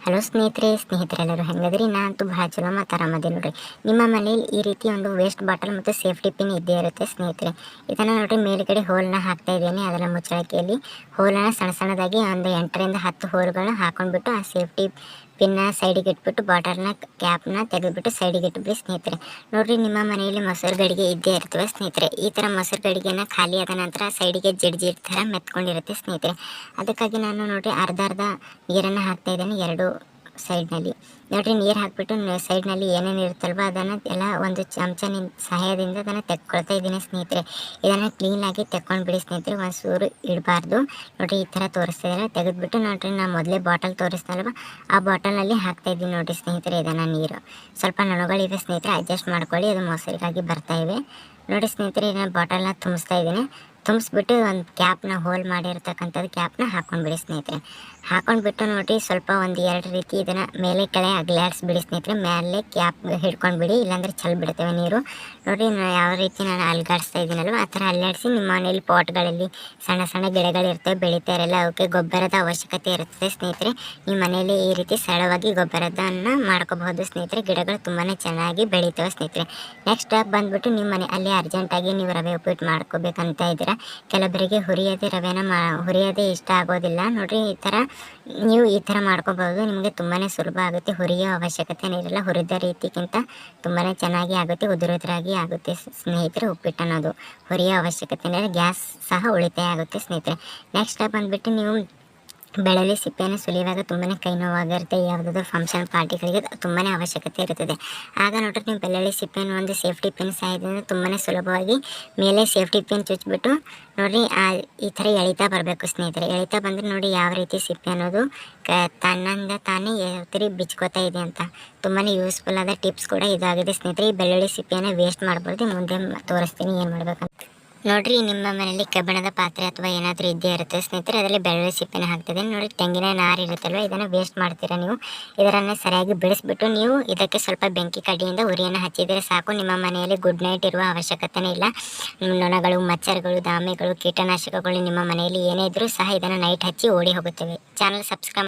Hello ಸ್ನೇಹಿತರೆಲ್ಲರೂ ಹೆಂಗದ್ರಿ? ನಾನಂತೂ ಭಾಳ ಚಲೋ ಮತ್ತು ಆರಾಮದೆ ನೋಡ್ರಿ. ನಿಮ್ಮ ಮನೇಲಿ ಈ ರೀತಿ ಒಂದು ವೇಸ್ಟ್ ಬಾಟಲ್ ಮತ್ತು ಸೇಫ್ಟಿ ಪಿನ್ ಇದ್ದೇ ಇರುತ್ತೆ ಸ್ನೇಹಿತರೆ. ಇದನ್ನು ನೋಡ್ರಿ ಮೇಲುಗಡೆ ಹೋಲನ್ನ ಹಾಕ್ತಾ ಇದ್ದೀನಿ. ಅದರ ಮುಚ್ಚಳಿಕೆಯಲ್ಲಿ ಹೋಲನ್ನು ಸಣ್ಣದಾಗಿ ಒಂದು 8ರಿಂದ 10 ಹೋಲ್ಗಳನ್ನ ಹಾಕೊಂಡ್ಬಿಟ್ಟು ಆ ಸೇಫ್ಟಿ ಪಿನ್ನ ಸೈಡಿಗೆ ಇಟ್ಬಿಟ್ಟು ಬಾಟಲ್ನ ಕ್ಯಾಪ್ನ ತೆಗೆದುಬಿಟ್ಟು ಸೈಡಿಗೆ ಇಟ್ಬಿಡಿ ಸ್ನೇಹಿತರೆ. ನೋಡ್ರಿ, ನಿಮ್ಮ ಮನೆಯಲ್ಲಿ ಮೊಸರು ಗಡಿಗೆ ಇದ್ದೇ ಇರ್ತವೆ ಸ್ನೇಹಿತರೆ. ಈ ಥರ ಮೊಸರು ಗಡಿಗೆನ ಖಾಲಿ ಆದ ನಂತರ ಸೈಡಿಗೆ ಜಿಡ್ ಥರ ಮೆತ್ಕೊಂಡಿರುತ್ತೆ ಸ್ನೇಹಿತರೆ. ಅದಕ್ಕಾಗಿ ನಾನು ನೋಡ್ರಿ ಅರ್ಧ ನೀರನ್ನು ಹಾಕ್ತಾ ಇದ್ದೇನೆ ಎರಡು ಸೈಡ್ನಲ್ಲಿ. ನೋಡ್ರಿ, ನೀರು ಹಾಕ್ಬಿಟ್ಟು ಸೈಡ್ನಲ್ಲಿ ಏನೇನು ಇರುತ್ತಲ್ವ ಅದನ್ನು ಎಲ್ಲ ಒಂದು ಚಮಚನ ಸಹಾಯದಿಂದ ಅದನ್ನು ತೆಕ್ಕೊಳ್ತಾ ಇದ್ದೀನಿ ಸ್ನೇಹಿತರೆ. ಇದನ್ನು ಕ್ಲೀನಾಗಿ ತೆಕ್ಕೊಂಡ್ಬಿಡಿ ಸ್ನೇಹಿತರೆ, ಒಂದು ಸೂರು ಇಡಬಾರ್ದು. ನೋಡ್ರಿ, ಈ ಥರ ತೋರಿಸ್ತಾ ಇದ್ದಾರೆ. ತೆಗೆದುಬಿಟ್ಟು ನೋಡ್ರಿ, ನಾನು ಮೊದಲೇ ಬಾಟಲ್ ತೋರಿಸ್ತಲ್ವ ಆ ಬಾಟಲ್ನಲ್ಲಿ ಹಾಕ್ತಾ ಇದ್ದೀನಿ ನೋಡಿರಿ ಸ್ನೇಹಿತರೆ. ಇದನ್ನು ನೀರು ಸ್ವಲ್ಪ ನೊಣಗಳಿವೆ ಸ್ನೇಹಿತರೆ, ಅಡ್ಜಸ್ಟ್ ಮಾಡ್ಕೊಳ್ಳಿ, ಅದು ಮೊಸರಿಗಾಗಿ ಬರ್ತಾ ಇವೆ ನೋಡಿ ಸ್ನೇಹಿತರೆ. ಇದನ್ನು ಬಾಟಲ್ನ ತುಂಬಿಸ್ತಾ ಇದ್ದೀನಿ. ತುಂಬಿಸ್ಬಿಟ್ಟು ಒಂದು ಕ್ಯಾಪ್ನ ಹೋಲ್ ಮಾಡಿರ್ತಕ್ಕಂಥದ್ದು ಕ್ಯಾಪ್ನ ಹಾಕ್ಕೊಂಡ್ಬಿಡಿ ಸ್ನೇಹಿತರೆ. ಹಾಕೊಂಡ್ಬಿಟ್ಟು ನೋಡಿರಿ, ಸ್ವಲ್ಪ ಒಂದು 2 ರೀತಿ ಇದನ್ನು ಮೇಲೆ ಕೆಳಗೆ ಅಗಲಾಡಿಸ್ಬಿಡಿ ಸ್ನೇಹಿತರೆ. ಮೇಲೆ ಕ್ಯಾಪ್ ಹಿಡ್ಕೊಂಡ್ಬಿಡಿ, ಇಲ್ಲಾಂದರೆ ಚೆಲ್ಲಿ ಬಿಡ್ತೇವೆ ನೀರು. ನೋಡಿರಿ, ಯಾವ ರೀತಿ ನಾನು ಅಲ್ಗಾಡಿಸ್ತಾ ಇದ್ದೀನಲ್ವ ಆ ಥರ ಅಲ್ಲಾಡಿಸಿ ನಿಮ್ಮ ಮನೇಲಿ ಪಾಟ್ಗಳಲ್ಲಿ ಸಣ್ಣ ಗಿಡಗಳಿರ್ತವೆ, ಬೆಳೀತಾ ಇರಲ್ಲ, ಅವಕ್ಕೆ ಗೊಬ್ಬರದ ಅವಶ್ಯಕತೆ ಇರ್ತದೆ ಸ್ನೇಹಿತರೆ. ನಿಮ್ಮ ಮನೆಯಲ್ಲಿ ಈ ರೀತಿ ಸರಳವಾಗಿ ಗೊಬ್ಬರದನ್ನು ಮಾಡ್ಕೋಬಹುದು ಸ್ನೇಹಿತರೆ. ಗಿಡಗಳು ತುಂಬಾ ಚೆನ್ನಾಗಿ ಬೆಳೀತವೆ ಸ್ನೇಹಿತರೆ. ನೆಕ್ಸ್ಟ್ ಬಂದುಬಿಟ್ಟು ನಿಮ್ಮ ಮನೆ ಅಲ್ಲಿ ಅರ್ಜೆಂಟಾಗಿ ನೀವು ರವೆ ಉಪ್ಪಿಟ್ಟು ಮಾಡ್ಕೋಬೇಕಂತ ಇದ್ದೀರಾ. ಕೆಲವರಿಗೆ ಹುರಿಯೋದೇ ಇಷ್ಟ ಆಗೋದಿಲ್ಲ. ನೋಡಿರಿ, ನೀವು ಈ ಥರ ಮಾಡ್ಕೋಬಹುದು. ನಿಮಗೆ ತುಂಬಾ ಸುಲಭ ಆಗುತ್ತೆ, ಹುರಿಯೋ ಅವಶ್ಯಕತೆನೇ ಇರಲ್ಲ. ಹುರಿದ ರೀತಿಗಿಂತ ತುಂಬಾ ಚೆನ್ನಾಗಿ ಆಗುತ್ತೆ, ಉದುರುದ್ರಾಗಿ ಆಗುತ್ತೆ ಸ್ನೇಹಿತರೆ. ಉಪ್ಪಿಟ್ಟು ಅನ್ನೋದು ಹುರಿಯೋ ಅವಶ್ಯಕತೆನೇ ಇಲ್ಲ, ಗ್ಯಾಸ್ ಸಹ ಉಳಿತಾಯ ಆಗುತ್ತೆ ಸ್ನೇಹಿತರೆ. ನೆಕ್ಸ್ಟ್ ಬಂದುಬಿಟ್ಟು ನೀವು ಬೆಳ್ಳುಳ್ಳಿ ಸಿಪ್ಪೆಯನ್ನು ಸುಲಿಯುವಾಗ ತುಂಬಾ ಕೈ ನೋವಾಗಿರುತ್ತೆ. ಯಾವುದಾದ್ರೂ ಫಂಕ್ಷನ್ ಪಾರ್ಟಿಗಳಿಗೆ ತುಂಬಾ ಅವಶ್ಯಕತೆ ಇರುತ್ತದೆ. ಆಗ ನೋಡ್ರಿ, ನೀವು ಬೆಳ್ಳುಳ್ಳಿ ಸಿಪ್ಪೆಯನ್ನು ಒಂದು ಸೇಫ್ಟಿ ಪಿನ್ ಸಹಾಯದಿಂದ ತುಂಬಾ ಸುಲಭವಾಗಿ ಮೇಲೆ ಸೇಫ್ಟಿ ಪಿನ್ ಚುಚ್ಚಿಬಿಟ್ಟು ನೋಡಿರಿ ಈ ಥರ ಎಳಿತಾ ಬರಬೇಕು ಸ್ನೇಹಿತರೆ. ಎಳಿತಾ ಬಂದರೆ ನೋಡಿ ಯಾವ ರೀತಿ ಸಿಪ್ಪೆ ಅನ್ನೋದು ತನ್ನಿಂದ ತಾನೇ ಯಾವ ಬಿಚ್ಕೋತಾ ಇದೆ ಅಂತ. ತುಂಬಾ ಯೂಸ್ಫುಲ್ ಆದ ಟಿಪ್ಸ್ ಕೂಡ ಇದಾಗಿದೆ ಸ್ನೇಹಿತರೆ. ಈ ಬೆಳ್ಳುಳ್ಳಿ ಸಿಪ್ಪೆಯನ್ನು ವೇಸ್ಟ್ ಮಾಡ್ಬಾರ್ದು. ಮುಂದೆ ತೋರಿಸ್ತೀನಿ ಏನು ಮಾಡ್ಬೇಕಂತ. ನೋಡ್ರಿ, ನಿಮ್ಮ ಮನೆಯಲ್ಲಿ ಕಬ್ಬಿಣದ ಪಾತ್ರೆ ಅಥವಾ ಏನಾದರೂ ಇದ್ದೇ ಇರುತ್ತೆ ಸ್ನೇಹಿತರೆ. ಅದರಲ್ಲಿ ಬೆಳ್ಳುಳ್ಳಿ ಸಿಪ್ಪೆನ ಹಾಕ್ತಿದೆ. ನೋಡಿ, ತೆಂಗಿನ ನಾರು ಇರುತ್ತಲ್ವ, ಇದನ್ನು ವೇಸ್ಟ್ ಮಾಡ್ತೀರಾ ನೀವು. ಇದನ್ನು ಸರಿಯಾಗಿ ಬಿಡಿಸ್ಬಿಟ್ಟು ನೀವು ಇದಕ್ಕೆ ಸ್ವಲ್ಪ ಬೆಂಕಿ ಕಡ್ಡಿಯಿಂದ ಉರಿಯನ್ನು ಹಚ್ಚಿದರೆ ಸಾಕು. ನಿಮ್ಮ ಮನೆಯಲ್ಲಿ ಗುಡ್ ನೈಟ್ ಇರುವ ಅವಶ್ಯಕತೆನೇ ಇಲ್ಲ. ನೊಣಗಳು, ಮಚ್ಚರ್ಗಳು, ದಾಮೆಗಳು, ಕೀಟನಾಶಕಗಳು ನಿಮ್ಮ ಮನೆಯಲ್ಲಿ ಏನೇ ಇದ್ರೂ ಸಹ ಇದನ್ನು ನೈಟ್ ಹಚ್ಚಿ ಓಡಿ ಹೋಗುತ್ತವೆ. Channel subscribe